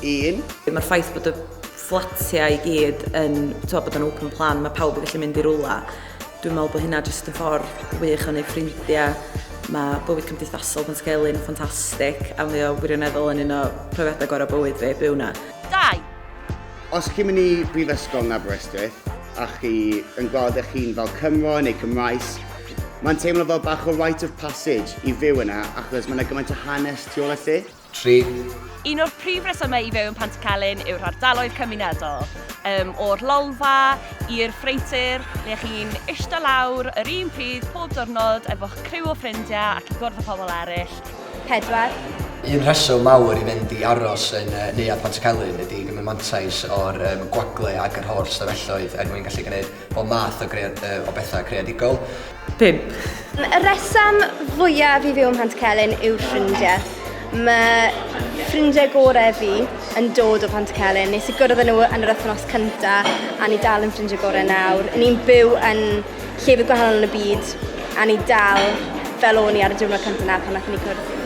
1. Mae'r ffaith bod y fflatiau i gyd yn, bod yn open plan, mae pawb yn gallu mynd i rwla. Dwi'n meddwl bod hynna jyst yn ffordd wych o wneud ffrindiau. Mae bywyd cymdeithasol yn sgelyn ffantastig, a mae o wirioneddol yn un o profiadau gorau bywyd fi, byw na. 2. Os chi'n mynd i brifysgol yn Aberystwyth, a chi yn gweld eich hun fel Cymro neu Cymraes, mae'n teimlo fel bach o rite of passage i fyw yna, achos mae'n gymaint o hanes tu ôl y lle. 3. Un o'r prif resymau i fewn Pantycelyn yw'r ardaloedd cymunedol. O'r lolfa i'r ffreitur, lle chi'n eistedd lawr yr un pryd pob diwrnod efo'ch criw o ffrindiau ac i gwrdd â pobl eraill. 4. Un rheswm mawr i fynd i aros yn neuadd Pantycelyn ydy gymryd mantais o'r gwagle ac yr holl stafelloedd mwyn gallu gwneud bob math o bethau creadigol. 5. Y reswm fwyaf i fewn Pantycelyn yw'r ffrindiau. Mae ffrindiau gorau fi yn dod o Pantycelyn. Nes i gwrdd â nhw yn yr wythnos cyntaf a ni dal yn ffrindiau gorau nawr. Ni'n byw yn llefydd gwahanol yn y byd a ni dal fel o'n i ar y diwrnod cyntaf na pan nath ni cwrdd.